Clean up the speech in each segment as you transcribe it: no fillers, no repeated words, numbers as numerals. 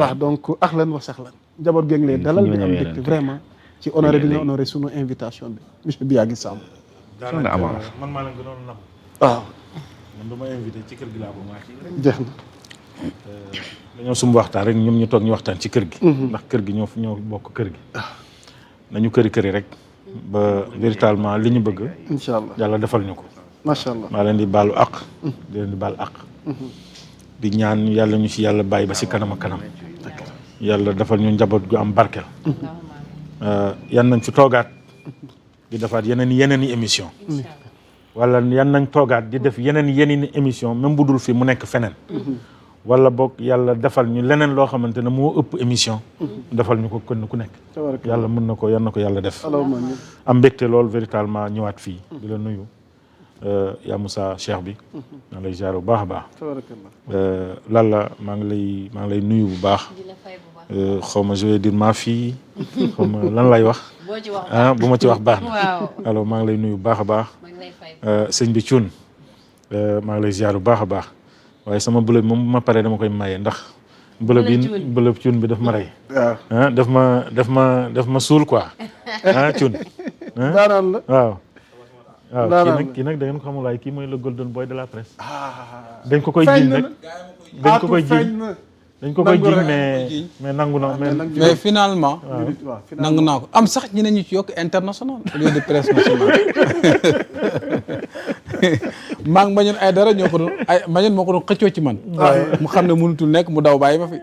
waaw donc ahlan wa sahlan njaboot gee ngi lay dalal di am mbégte vraiment ci honoré bi nga honoré sunu invitation bi monsieur Biagui Samb. daanaka man maa leen gënoon nam. waaw. man du ma invité ci kër gi laa ko maa ci. jeex na. dañoo sumb waxtaan rek ñoom ñu toog ñu waxtaan ci kër gi. ndax kër gi ñoo bokk kër gi. nañu këri rek. ba véritablement li ñu bëgg. incha allah yàlla defal ñu ko. macha allah maa leen di baalu àq. di leen di baal àq. di ñaan yàlla ñu ci yàlla bàyyi ba si kanam ak kanam. yàlla defal ñu njaboot gu am barkel. yan nañ fi toogaat. di defaat yeneen i émission wala yan nañ toogaat di def yeneen i émission même bu dul fi mu nekk feneen. wala boog yàlla defal ñu leneen loo xamante ne moo ëpp émission. defal ñu ko kenn ku nekk. yàlla mën na ko yan na ko yàlla def. am mbégte lool véritablement ñëwaat fii. di la nuyu yaa Moussa Cheikh bi. maa ngi lay ziar bu baax a baax. Lalla maa ngi lay nuyu bu baax. xaw ma je vais dire ma fille. xaw ma lan lay wax. bu ma ci wax baax na. alors maa ngi lay nuyu bu baax a baax. sëñ bi Thioune maa ngi lay ziar bu baax a baax. waaye sama bëlëb moom bu ma paree dama koy maye ndax. bëlëb Thioune bi daf ma rey. daf ma suul quoi. Thioune. daanaan la waaw. kii nag da ngeen ko xamul waaye kii mooy le golden boy de la presse. dañ ko koy jiiñ nag dañ ko koy jiiñ mais nangu na mais finalement. nangu naa ko am sax ñeneen ñu ci yokk international au lieu de presse nationale. maa ngi Mañoon ay dara ñoo ko doon Mañoon moo ko doon xëccoo ci man. mu xam ne mënutul nekk mu daw bàyyi ma fi.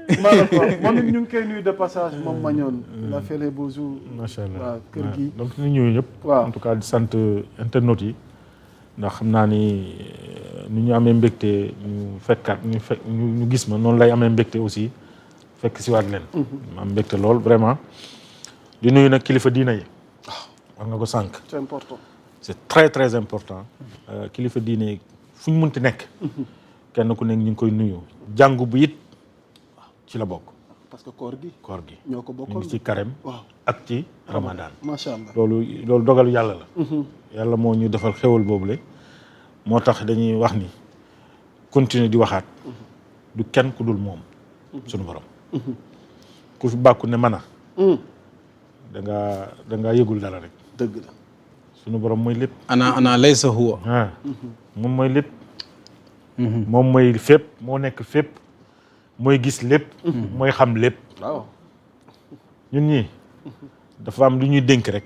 moom it ñu ngi koy nuyu de passage moom Mañoon. la fait les beaux jours. macha allah waaw kër gi. donc ñu ñëw ñëpp. en tout cas di sant internautes yi. ndax xam naa ni ñu amee mbégte ñu gis ma noonu lay amee mbégte aussi fekk si waat leen. ma am mbégte lool vraiment. di nuyu nag kilifa diina yi. wax nga ko sànq. c'est important. c'est très très important. kilifa diine yi fu ñu munti nekk. kenn ku nekk ñu ngi koy nuyu. jàngu bu it ci la bokk. parce que koor gi. ñoo ko bokkoon ñu ngi ci carême. ak ci ramadan. macha allah loolu dogalu yàlla la. yàlla moo ñu defal xéwal boobule. moo tax dañuy wax ni continuer di waxaat. du kenn ku dul moom. sunu borom. ku fi bàkku ne mën a. da ngaa yëgul dara rek. dëgg la. sunu borom mooy lépp. ana laysa huwa. moom mooy lépp. moom mooy fépp moo nekk fépp. mooy gis lépp. mooy xam lépp. waaw. ñun ñii dafa am lu ñuy dénk rek.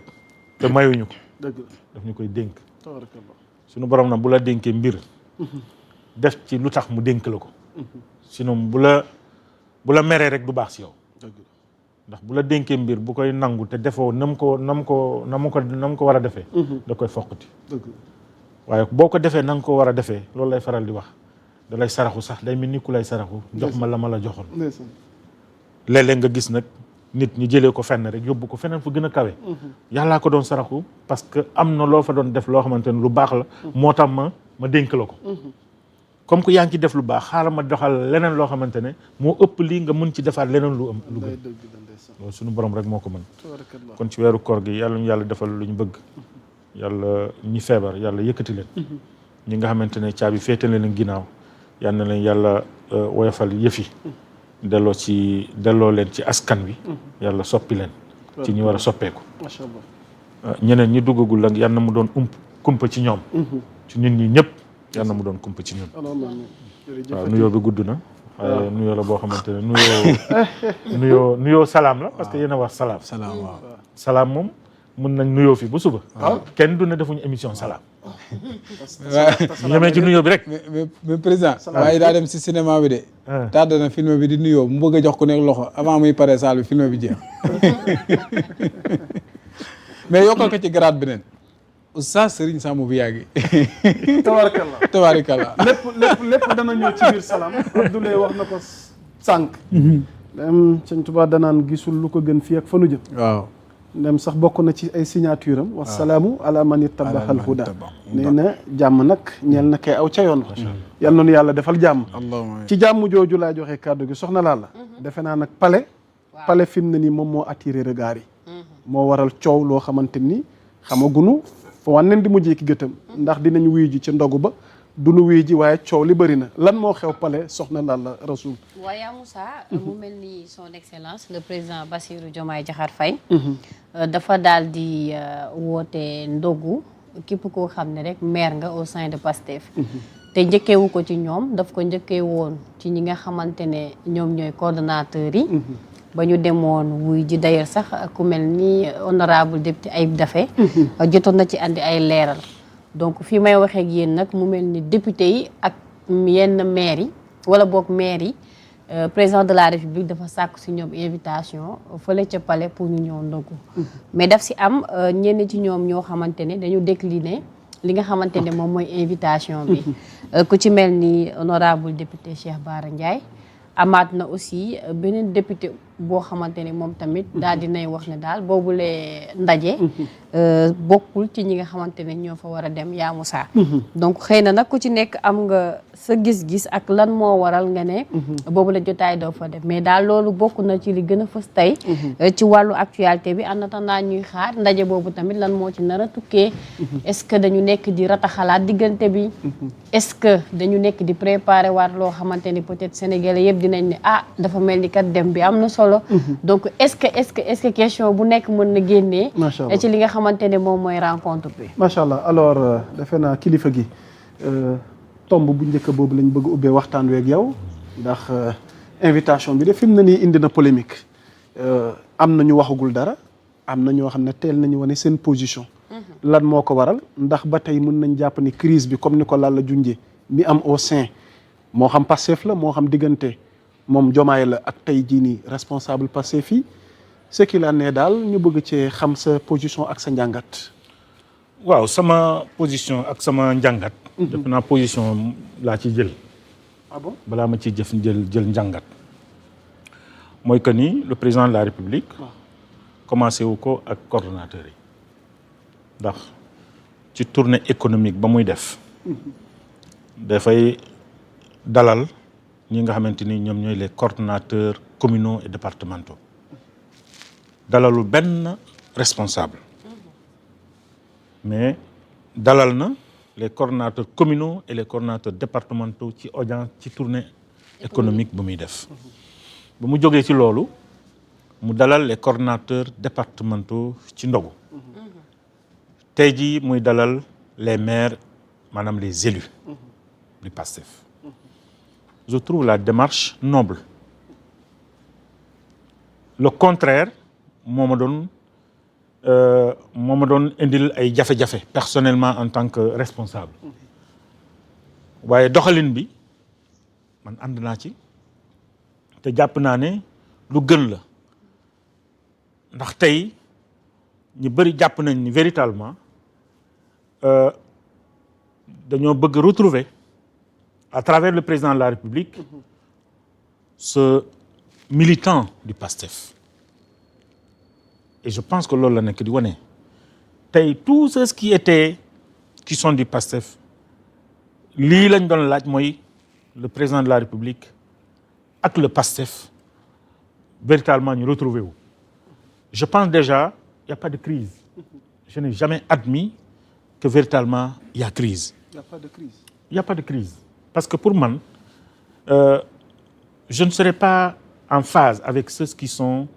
te mayuñu ko. dëgg la daf ñu koy dénk. tabarakallah. sunu borom nag bu la dénkee mbir. def ci lu tax mu dénk la ko. sinon bu la meree rek du baax si yow. dëgg la. ndax bu la dénkee mbir bu koy nangu te defoo na mu ko war a defee. da koy foqati. dëgg la. waaye boo ko defee na nga ko war a defee loolu lay faral di wax da lay saraxu sax day mel ni ku lay saraxu. jox ma la ma la joxoon. léeg-léeg nga gis nag nit ñi jëlee ko fenn rek yóbbu ko feneen fu gën a kawe. yàllaa ko doon saraxu parce que am na loo fa doon def loo xamante ne lu baax la. moo tax ma dénk la ko. comme que yaa ngi ci def lu baax xaaral ma doxal leneen loo xamante ne moo ëpp lii nga mun ci defaat leneen lu gën. loolu suñu borom rek moo ko mën. kon ci weeru koor gi yàlla ñu yàlla defal lu ñu bëgg. yàlla ñi feebar yàlla yëkkati leen. ñi nga xamante ne caabi féete leen ginnaaw yal na leen yàlla woyofal yëfi. delloo leen ci askan wi. yàlla soppi leen. ci ñi war a soppeeku. macha allah. ñeneen ñi duggagul nag yal na mu doon kumpa ci ñoom. ci nit ñi ñëpp yal na mu doon kumpa ci ñun. waaw nuyoo bi gudd na. waaye nuyoo la boo xamante ne nuyoo salaam la parce que yéen a wax salaam. salaam moom mën nañ nuyoo fi ba suba. kenn du ne defuñu émission salaam. ñu yemee ci nuyoo bi rek. mais président. waaye daa dem si cinéma bi de. tardé na film bi di nuyoo mu bëgg a jox ku nekk loxo avant muy pare salle bi film bi jeex. mais yokkal ko ci grade bi neen Oustaz Serigne Samb Biagui. tabaarakallah. lépp dana ñëw ci biir salaam. Abdoulaye wax na ko sànq. dem Sëñ Tuubaa danaan gisul lu ko gën fii ak fa nu jëm. waaw. ndem sax bokk na ci ay signature am. wasalaamu ala man ittabaxal huda. nee na jàmm nag ñeel na kay aw ca yoon. yal na nu yàlla defal jàmm. ci jàmm jooju laa joxe kàddu gi soxna Lalla. defe naa nag pale fi mu ne nii moom moo attiré regard yi. moo waral coow loo xamante ni xamagunu fa wànneen di mujjee ki gëtëm. ndax dinañ wuyu ji ci ndogu ba du nu wuy ji waaye coow li bëri na lan moo xew Palais soxna Lalla Rasoul. waaye Moussa mu mel ni son excellence le président Bassirou Diomaye Diakhar Faye dafa daal di woote ndogu képp koo xam ne rek maire nga au sein de PASTEF. te njëkkeewu ko ci ñoom daf ko njëkkee woon ci ñi nga xamante ne ñoom ñooy coordonnateurs yi. ba ñu demoon wuy ji d'ailleurs sax ku mel ni honorable député Ayib Daffé jotoon na ci andi ay leeral. donc fii may waxee ak yéen nag mu mel ni député yi ak yenn maire yi wala boog maire yi président de la république dafa sàkku si ñoom invitation fële ca palais pour ñu ñëw ndogu. mais daf si am ñenn ci ñoom ñoo xamante ne dañu décliner li nga xamante ne moom mooy invitation bi. ku ci mel ni honorable député Cheikh Bara Ndiaye. amaat na aussi beneen député boo xamante ne moom tamit daal dinay wax ne daal boobule ndaje bokkul ci ñi nga xamante ne ñoo fa war a dem yaa Moussa. donc xëy na nag ku ci nekk am nga sa gis-gis ak lan moo waral nga ne boobule jotaay doo fa dem mais daal loolu bokk na ci li gën a fës tey ci wàllu actualité bi en attendant ñuy xaar ndaje boobu tamit lan moo ci nar a tukkee est-ce que dañu nekk di rataxalaat diggante bi est-ce que dañu nekk di préparer waat loo xamante ni peut-être sénégalais yëpp dinañ ne dafa mel ni kat dem bi am na solo. donc est-ce que question bu nekk mën na génnee. macha allah ci li nga xamante ne moom mooy rencontre bi. macha allah alors defe naa kilifa gi tomb bu njëkk boobu lañ bëgg ubbee waxtaan weeg yow ndax invitation bi de fi mu ne nii indi na polémique am na ñu waxagul dara am na ñoo xam ne teel nañu wane seen position. lan moo ko waral ndax ba tey mën nañ jàpp ni crise bi comme ni ko Lalla junjee mi am au sein moo xam Pastef la moo xam diggante. moom Diomaye la ak tey jii nii responsable Pastef fii ce qu'il en est daal ñu bëgg cee xam sa position ak sa njàngat. waaw sama position ak sama njàngat. def naa position laa ci jël. ah bon balaa ma ciy jël njàngat. mooy que ni le président de la République. commencé wu ko ak coordonnateurs yi. ndax ci tournée économique ba muy def. dafay dalal. ñi nga xamante ni ñoom ñooy les coordonnateurs communaux et départementaux dalalul benn responsable mais dalal na les coordonnateurs communaux et les coordonnateurs départementaux ci audience ci tournée économique bu muy def ba mu jógee ci loolu mu dalal les coordonnateurs départementaux ci ndogu tey jii muy dalal les maires maanaam les élus du PASTEF. Je trouve la démarche noble. Le contraire moo ma doon indil ay jafe-jafe personnellement en tant que responsable waaye doxalin bi man ànd naa ci te jàpp naa ne lu gën la ndax tey ñu bëri jàpp nañ ni véritablement dañoo bëgg retrouver à travers le président de la République, ce militant du PASTEF. Et je pense que loolu la nekk di wane tey tous ceux qui sont du PASTEF lii lañ doon laaj mooy le président de la République ak le PASTEF véritablement ñu retrouver wu. Je pense déjà il y a pas de crise. Je n'ai jamais admis que véritablement il y a crise. Il y a pas de crise. Il y a pas de crise. Parce que pour moi, je ne serai pas en phase avec ceux qui sont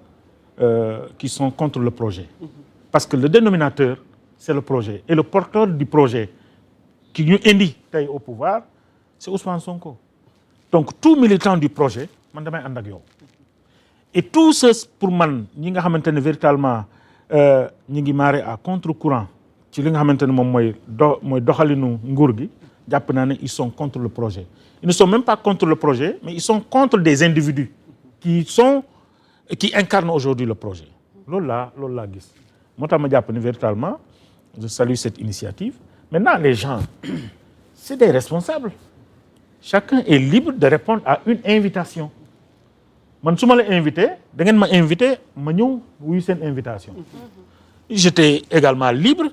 contre le projet. Parce que le dénominateur, c'est le projet. Et le porteur du projet qui nous indique au pouvoir, c'est Ousmane Sonko. Donc, tout militant du projet, je suis d'accord. Et tous ceux, pour moi, qui sont véritablement à contre-courant, qui ils sont contre le projet. Ils ne sont même pas contre le projet, mais ils sont contre des individus qui incarnent aujourd'hui le projet. Lola gis. Moi, véritablement, je salue cette initiative. Maintenant, les gens, c'est des responsables. Chacun est libre de répondre à une invitation. Man, si je l'ai invité, vous m'avez invité, je suis cette invitation. J'étais également libre,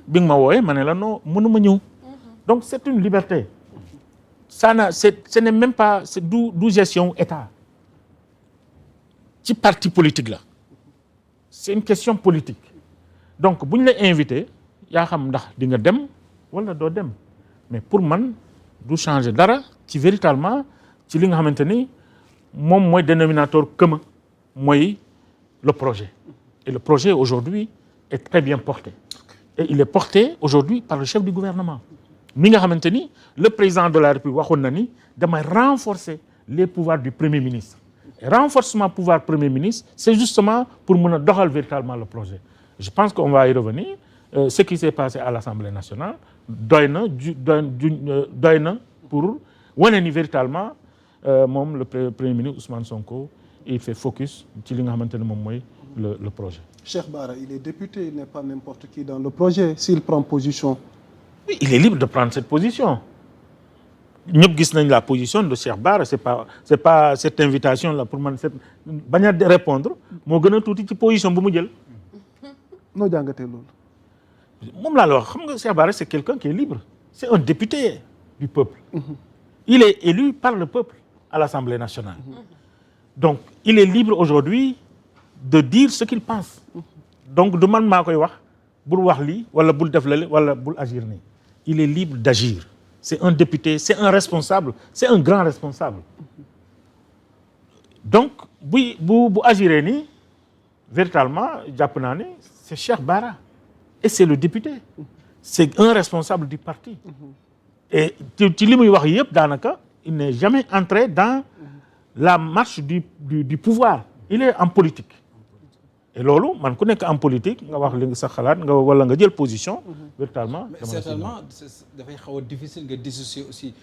donc c'est une liberté. Ce n'est même pas d'où gestion État. Ci parti politique là. C'est une question politique. Donc si vous l'avez invité, yaa xam ndax di nga dem wala doo dem. Mais pour man du changer dara ci véritablement ci li nga xamante ni moom mooy dénominateur commun mooy le projet. Et le projet aujourd'hui est très bien porté. Et il est porté aujourd'hui par le chef du gouvernement. mi nga xamante ni le président de la République waxoon na ni damay renforcer les pouvoirs du Premier ministre. Et renforcement pouvoir Premier ministre, c'est justement pour mën a doxal véritablement le projet. Je pense qu'on va y revenir. Ce qui s'est passé à l'Assemblée nationale doy na pour wane ni véritablement moom le Premier ministre Ousmane Sonko il fait focus ci li nga xamante ne moom mooy le projet. Cheikh Bara, il est député, il n'est pas n'importe qui dans le projet. S'il prend position. Oui, il est libre de prendre cette position. ñëpp gis nañ la position de Cheikh Bara, c'est pas cette invitation là pour man bañ a répondre moo gën a tuuti ci position bu mu jël. noo jàngatee loolu. moom laa la wax xam nga Cheikh Bara c'est quelqu'un qui est libre. C'est un député du peuple. Il est élu par le peuple à l'Assemblée nationale. Donc il est libre aujourd'hui de dire ce qu'il pense. Donc du man maa koy wax bul wax lii wala bul def lale wala bul agir nii. Il est libre d'agir. C'est un député, c'est un responsable, c'est un grand responsable. Donc bu agiree nii véritablement jàpp naa ne c'est Cheikh Bara et c'est le député. C'est un responsable du parti. Et ci li muy wax yëpp daanaka il n'est jamais entré dans la marche du pouvoir. Il est en politique. Et loolu man ku nekk en politique nga wax li nga sa xalaat nga wala nga jël position. véritablement mais certainement dafay xaw a difficile nga dissocier aussi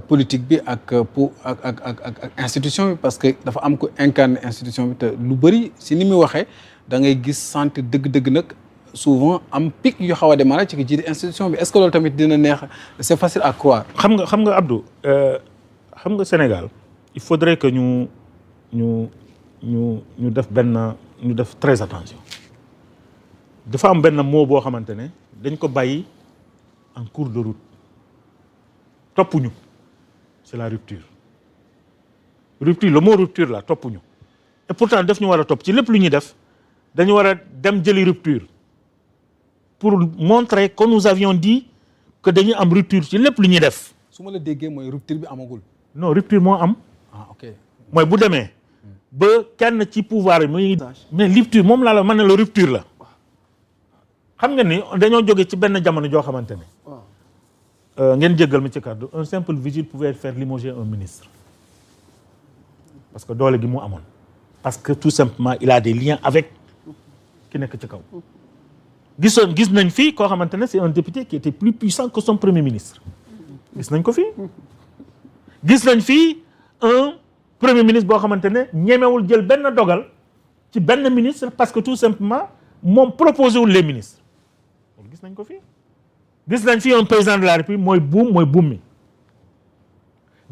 politique bi ak institution bi parce que dafa am ko incarner institution bi te lu bëri si ni muy waxee da ngay gis santé dëgg-dëgg nag souvent am pic yu xaw a démarrer ci ki jiite institution bi est-ce que loolu tamit dina neex c'est facile à croire. xam nga Abdou xam nga Sénégal il faudrait que ñu def très attention dafa am benn mot boo xamante ne dañ ko bàyyi en cours de route toppuñu c'est la rupture le mot rupture la toppuñu et pourtant daf ñu war a topp ci lépp lu ñuy def dañu war a dem jëli rupture pour montrer que nous avions dit que dañuy am rupture ci lépp lu ñuy def. su ma la déggee mooy rupture bi amagul. non rupture moo am. Ok mooy bu demee. ba kenn ci pouvoir yi muy mais rupture moom laa la mën ne la rupture la xam nga ni dañoo jóge ci benn jamono joo xamante ne ngeen jéggal ma ci kàddu un simple vigile pouvait faire limoger un ministre parce que doole gi mu amoon parce que tout simplement il a des liens avec ki nekk ci kaw gis nañ fii koo xamante ne c'est un député qui était plus puissant que son premier ministre gis nañ ko fii gis nañ fii un Premier ministre boo xamante ne ñemewul jël benn dogal ci benn ministre parce que tout simplement moom proposé wul les ministres loolu gis nañ ko fii gis nañ fi un président de la République mooy buum mi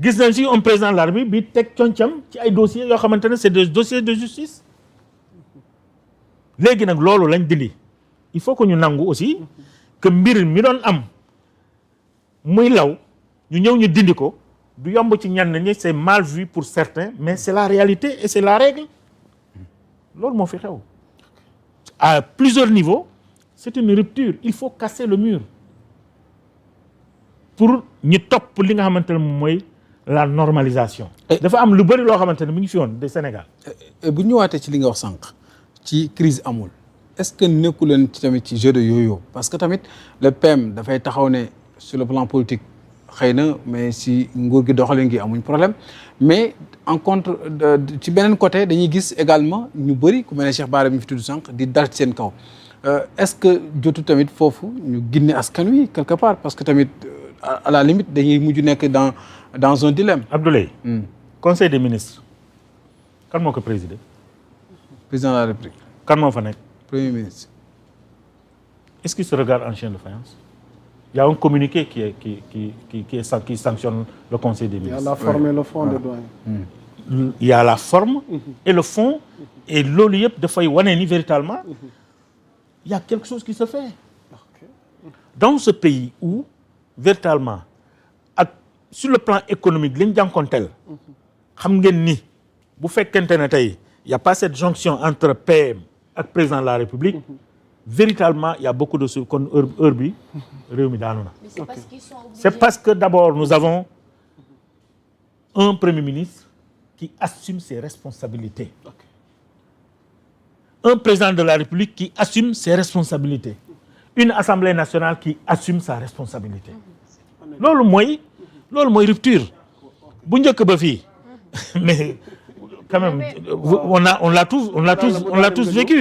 gis nañ fi un président de la République bi teg concam ci ay dossiers yoo xamante ne c'est des dossiers de justice léegi nag loolu lañ dindi il faut que ñu nangu aussi que mbir mi doon am muy law ñu ñëw ñu dindi ko du yomb ci ñenn ñi c'est mal vu pour certains mais c'est la réalité et c'est la règle loolu moo fi xew à plusieurs niveaux c'est une rupture il faut casser le mur pour ñi topp li nga xamante ne moom mooy la normalisation. dafa am lu bëri loo xamante ne mu ngi fi woon de Sénégal. bu ñu ñëwaatee ci li nga wax sànq ci crise amul est-ce que nekku leen ci tamit ci jeu de yo-yo parce que tamit le PM dafay taxaw ne sur le plan politique. xëy na mais si nguur gi doxalin gi amuñ problème mais en contre ci beneen côté dañuy gis également ñu bëri ku mel ne Cheikh Bara mi fi tudd sànq di dal ci seen kaw est-ce que jotu tamit foofu ñu ginne askan wi quelque part parce que tamit à la limite dañuy mujj nekk dans un dilemme. Abdoulaye. Conseil des ministres kan moo ko présider. Président de la République. kan moo fa nekk. Premier ministre. Est-ce qu'il se regarde en chien de faïence? Il y a un communiqué qui sanctionne le Conseil des ministres. Il y a la forme et le fond de doyen. Il y a la forme et le fond et loolu yëpp dafay wane ni véritablement il y a quelque chose qui se fait. Dans ce pays où véritablement ak sur le plan économique li ñu jànkonteel xam ngeen ni bu fekkente ne tey il y a pas cette jonction entre PM ak président de la République. Véritablement il y a beaucoup de choses kon heure bi réew mi daanu na. C'est parce que d'abord nous avons un premier ministre qui assume ses responsabilités. Un président de la République qui assume ses responsabilités. Une Assemblée nationale qui assume sa responsabilité. loolu mooy rupture bu njëkk ba fii mais quand même on l'a tous vécu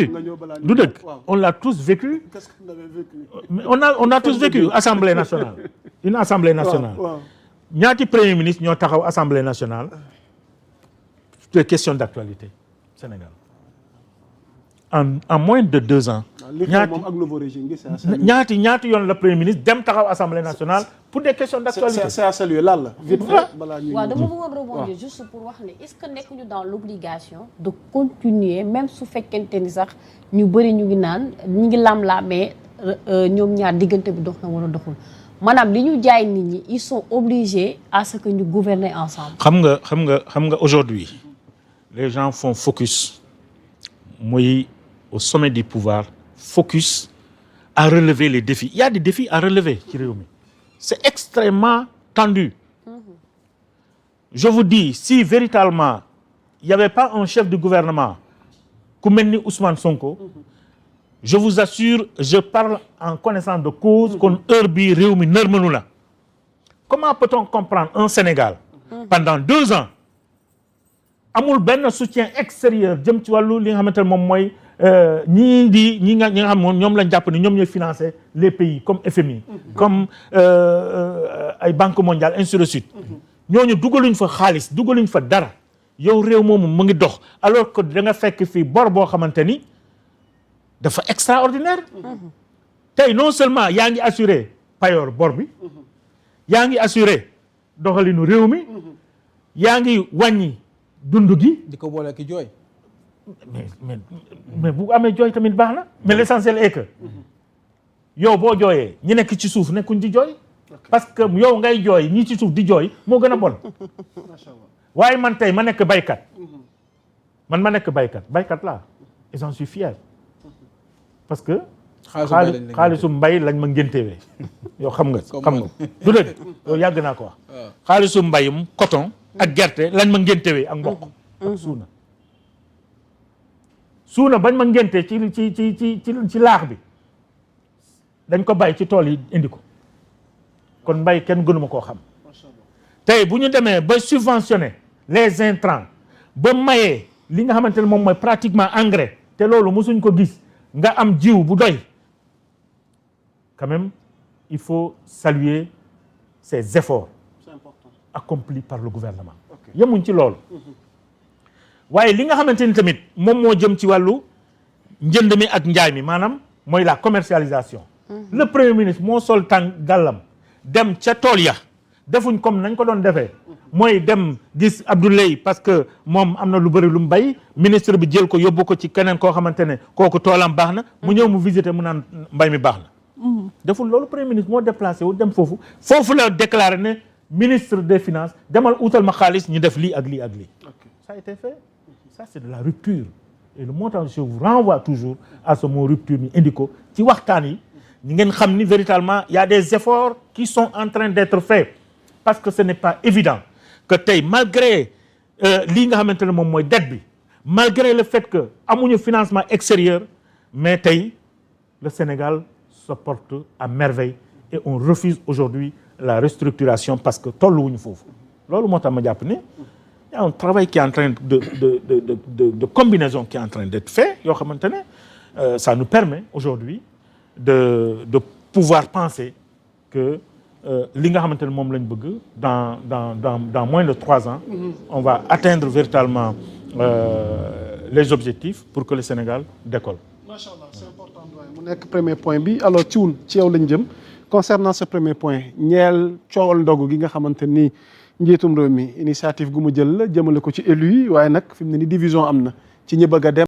du dëgg on l'a tous vécu on a tous vécu Assemblée nationale une Assemblée nationale ñaati premier ministre ñoo taxaw Assemblée nationale des questions d'actualité Sénégal en moins de 2 ans ñaati yoon la premier ministre dem taxaw Assemblée nationale pour des questions d'actualité. c'est à saluer lan la vite fait balaa ñuy waaw dama bëggoon rebondir juste pour wax ne est-ce que nekkuñu dans l'obligation de continuer même su fekkente ni sax ñu bëri ñu ngi naan ñu ngi lam-laamee ñoom ñaar diggante bi dox na wala doxul maanaam li ñu jaay nit ñi ils sont obligés à ce que ñu gouverner ensemble. xam nga aujourd'hui les gens font focus muy au sommet du pouvoir focus à relever les défis. Il y a des défis à relever ci réew mi. C'est extrêmement tendu. Je vous dis, si véritablement il n'y avait pas un chef de gouvernement ku mel ni Ousmane Sonko, je vous assure, je parle en connaissance de cause kon heure bi réew mi nërmanu la. Comment peut-on comprendre un Sénégal pendant 2 ans amul benn soutien extérieur jëm ci wàllu li nga xamante ne moom mooy ñi nga xam moom ñoom lañ jàpp ni ñoom ñooy financer les pays comme FMI comme ay Banque mondiale ainsi de suite ñooñu dugaluñ fa xaalis dugaluñ fa dara yow réew moomu mu ngi dox alors que da nga fekk fii bor boo xamante ni dafa extraordinaire tey non seulement yaa ngi assurer payoor bor bi yaa ngi assurer doxalinu réew mi yaa ngi wàññi dund gi di ko boole ki jooy mais bu amee jooy tamit baax na mais l'essentiel est que yow boo jooyee ñi nekk ci suuf nekkuñ di jooy parce que yow ngay jooy ñi ci suuf di jooy moo gën a bon waaye man tey ma nekk baykat baykat laa et j'en suis fier parce que xaalisu mbay lañ ma ngéntewee yow xam nga du dëgg yow yàgg naa ko wax xaalisu mbayum coton ak gerte lañ ma ngéntewee ak mboq ak suuna bañ ma ngénte ci laax bi dañ ko bàyyi ci tool yi indi ko kon mbay kenn gënuma koo xam tey bu ñu demee ba subventionner les intrants ba mayee li nga xamante ne moom mooy pratiquement engrais te loolu mosuñ ko gis nga am jiw bu doy quand même il faut saluer ces efforts accomplis par le gouvernement yemuñ ci loolu waaye li nga xamante ni tamit moom moo jëm ci wàllu njënd mi ak njaay mi maanaam mooy la commercialisation le premier ministre moo sol tànk gàllam dem ca tool ya defuñ comme nañ ko doon defee mooy dem gis Abdoulaye parce que moom am na lu bëri lu mu bay ministre bi jël ko yóbbu ko ci keneen koo xamante ne kooku toolam baax na mu ñëw mu visiter mu naan mbay mi baax na deful loolu premier ministre moo déplacé wu dem foofu la déclaré ne ministre des finances demal utal ma xaalis ñu def lii ak lii ak lii ça a été fait ça c'est de la rupture et le montant je vous renvoie toujours à ce mot rupture ñu indi ko ci waxtaan yi ñu ngeen xam ni véritablement il y a des efforts qui sont en train d'être faits parce que ce n'est pas évident que tey malgré lii nga xamante ne moom mooy dette bi malgré le fait que amuñu financement extérieur mais tey le Sénégal se porte à merveille et on refuse aujourd'hui la restructuration parce que tolluwuñu foofu loolu moo tax ma jàpp ne il y a un travail qui est en train de combinaison qui est en train d'être fait yoo xamante ne ça nous permet aujourd'hui de pouvoir penser que li nga xamante ne moom lañ bëgg dans moins de 3 ans on va atteindre véritablement les objectifs pour que le Sénégal décolle. Macha Allah, c'est important mu nekk premier point bi alors Thioune ci yow lañ jëm concernant ce premier point ñeel coowal ndogu gi nga xamante ni njiitum réew mi initiative gu mu jël la jëmale ko ci élu yi waaye nag fi mu ne ni division am na ci ñi bëgg a dem